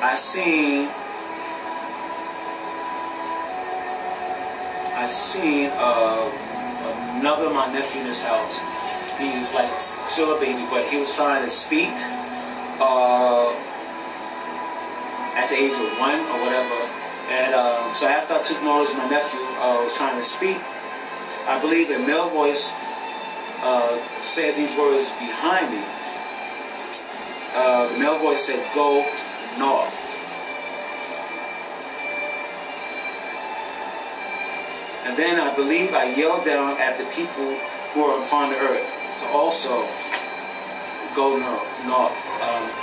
I seen another of my nephew in his house. He's like still a baby, but he was trying to speak at the age of 1 or whatever. And so after I took notice of my nephew was trying to speak, I believe a male voice said these words behind me. The male voice said, "Go north." And then I believe I yelled down at the people who are upon the earth to also go north.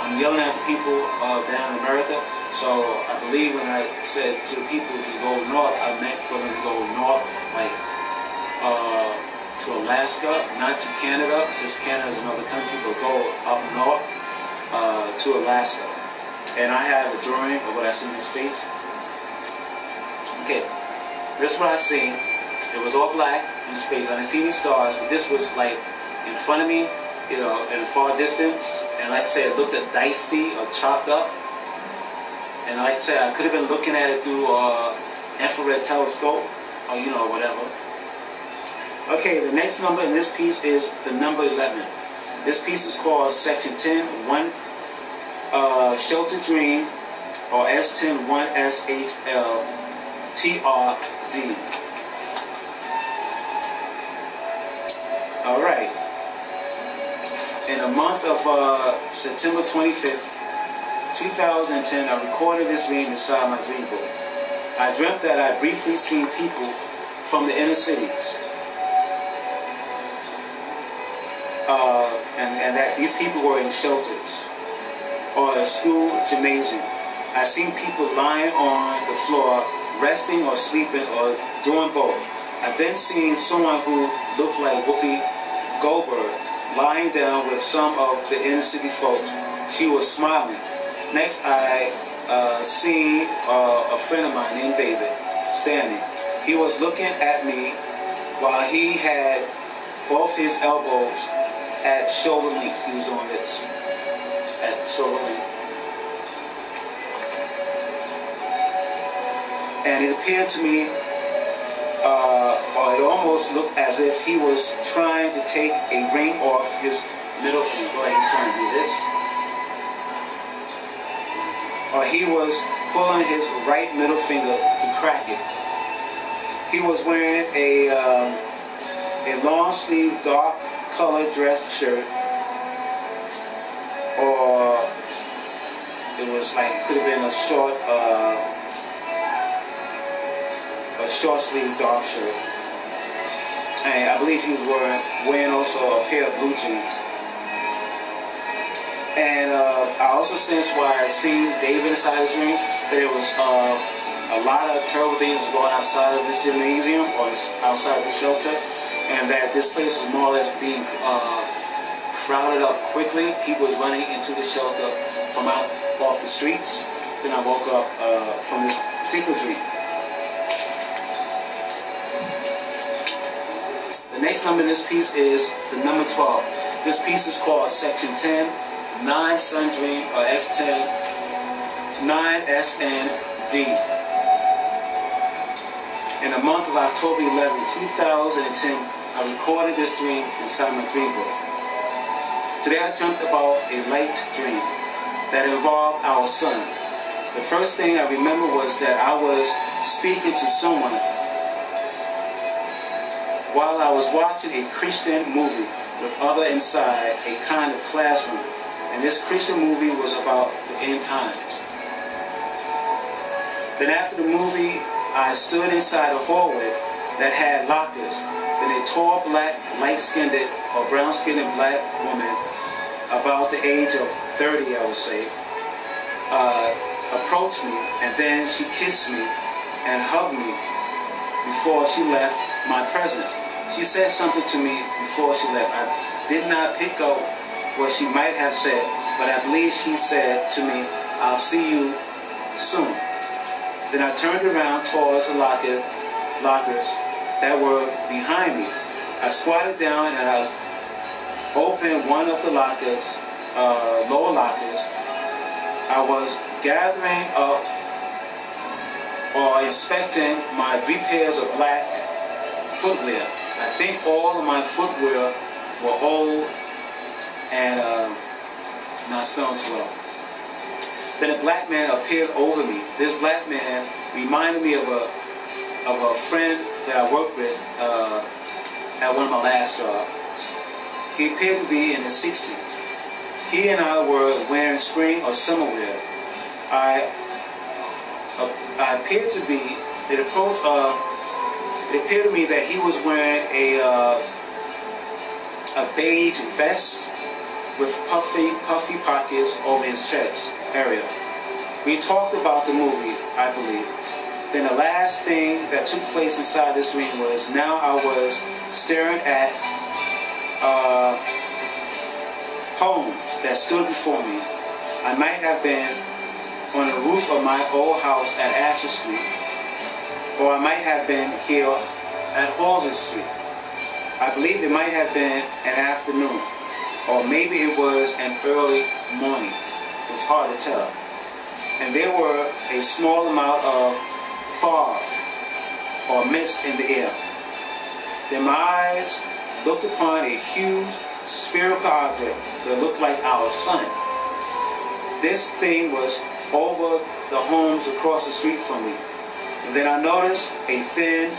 I'm yelling at the people down in America. So I believe when I said to the people to go north, I meant for them to go north, like to Alaska, not to Canada, since Canada is another country, but go up north to Alaska. And I have a drawing of what I see in space. Okay, this is what I seen. It was all black in space. I didn't see any stars, but this was like in front of me, you know, in a far distance. And like I said, it looked dicey or chopped up. And like I said, I could have been looking at it through infrared telescope or, you know, whatever. Okay, the next number in this piece is the number 11. This piece is called Section 10, 1 Shelter Dream, or S10, 1 SHL TRD. Alright. In the month of September 25th, 2010, I recorded this dream inside my dream book. I dreamt that I briefly seen people from the inner cities. And that these people were in shelters or a school gymnasium. I seen people lying on the floor, resting or sleeping or doing both. I then seen someone who looked like Whoopi Goldberg lying down with some of the inner city folks. She was smiling. Next, I seen a friend of mine named David standing. He was looking at me while he had both his elbows at shoulder length. He was doing this at shoulder length. And it appeared to me, or it almost looked as if he was trying to take a ring off his middle finger, like he's trying to do this. Or he was pulling his right middle finger to crack it. He was wearing a long sleeve dark colored dress shirt, or it was like, could have been a short sleeve dark shirt. And I believe he was wearing also a pair of blue jeans. And I also sensed while I seen David inside his ring that there was a lot of terrible things going outside of this gymnasium or outside of the shelter, and that this place was more or less being crowded up quickly. People was running into the shelter from off the streets. Then I woke up from this particular dream. The next number in this piece is the number 12. This piece is called Section 10, 9 Sun Dream, or S10, 9 SND. In the month of October 11, 2010, I recorded this dream inside my dream book. Today I dreamt about a light dream that involved our son. The first thing I remember was that I was speaking to someone while I was watching a Christian movie with other inside a kind of classroom. And this Christian movie was about the end times. Then after the movie, I stood inside a hallway that had lockers. Then a tall black, light-skinned or brown-skinned black woman, about the age of 30, I would say, approached me, and then she kissed me and hugged me before she left my presence. She said something to me before she left. I did not pick up what she might have said, but I believe she said to me, "I'll see you soon." Then I turned around towards the lockers that were behind me. I squatted down and I opened one of the lockers, lower lockers. I was gathering up or inspecting my 3 pairs of black footwear. I think all of my footwear were old and not smelling too well. Then a black man appeared over me. This black man reminded me of a friend that I worked with at one of my last jobs. He appeared to be in his 60s. He and I were wearing spring or summer wear. I appeared to be, it appeared to me that he was wearing a beige vest with puffy pockets over his chest area. We talked about the movie, I believe. Then the last thing that took place inside this dream was, now I was staring at homes that stood before me. I might have been on the roof of my old house at Asher Street, or I might have been here at Halsey Street. I believe it might have been an afternoon, or maybe it was an early morning. It was hard to tell. And there were a small amount of fog or mist in the air. Then my eyes looked upon a huge spherical object that looked like our sun. This thing was over the homes across the street from me. And then I noticed a thin,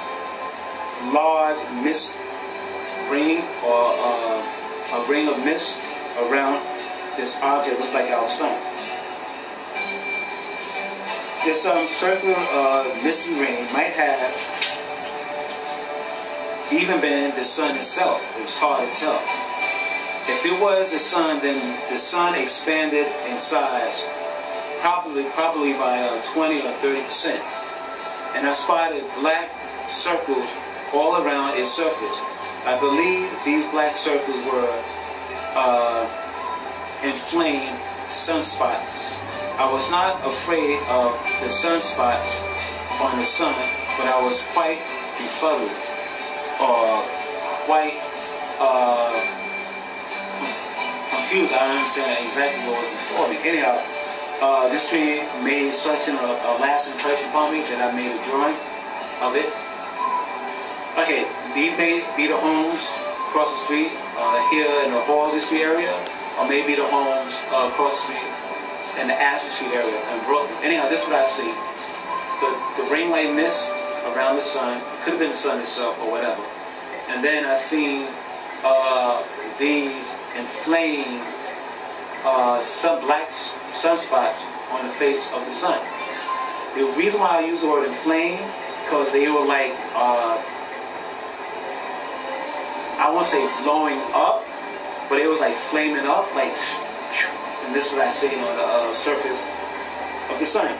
large mist ring, or a ring of mist around this object looked like our sun. This circular misty ring might have even been the sun itself. It was hard to tell. If it was the sun, then the sun expanded in size, probably by 20 or 30%. And I spotted black circles all around its surface. I believe these black circles were inflamed sunspots. I was not afraid of the sunspots on the sun, but I was quite befuddled, or quite confused. I don't understand exactly what was before me. Anyhow, this tree made such a last impression upon me that I made a drawing of it. Okay, these may be the homes across the street here in the Halsey Street area, or maybe the homes across the street in the Asher Street area in Brooklyn. Anyhow, this is what I see. The ring light mist around the sun. It could have been the sun itself or whatever. And then I seen these inflamed black sunspots on the face of the sun. The reason why I use the word inflamed, because they were like, I won't say blowing up, but it was like flaming up, like, and this is what I see on the surface of the sun,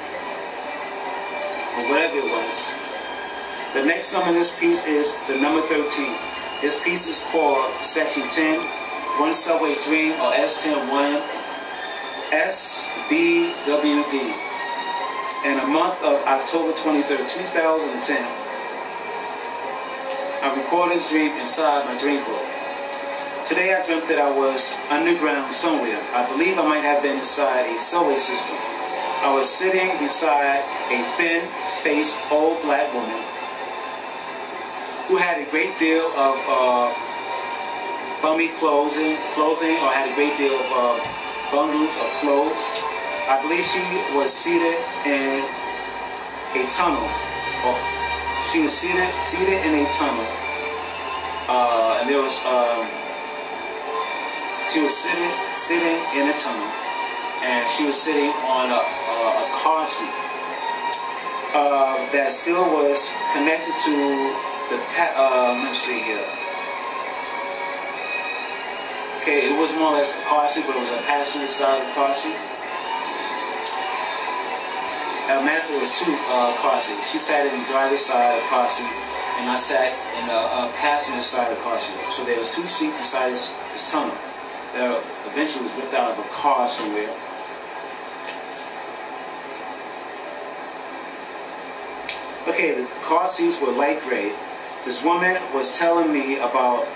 or whatever it was. The next number in this piece is the number 13. This piece is called Section 10, One Subway Dream, or S10-1 SBWD. In the month of October 23rd, 2010, I recorded this dream inside my dream book. Today I dreamt that I was underground somewhere. I believe I might have been inside a subway system. I was sitting beside a thin-faced old black woman who had a great deal of bummy clothing, or had a great deal of bundles of clothes. I believe she was seated in a tunnel. Or she was seated in a tunnel. And there was she was sitting in a tunnel, and she was sitting on a car seat that still was connected to the let me see here. Okay, it was more or less a car seat, but it was a passenger side of the car seat. As a matter of fact, it was 2 car seats. She sat in the driver's side of the car seat, and I sat in the passenger side of the car seat. So there was 2 seats inside this tunnel that eventually was ripped out of a car somewhere. Okay, the car seats were light gray. This woman was telling me about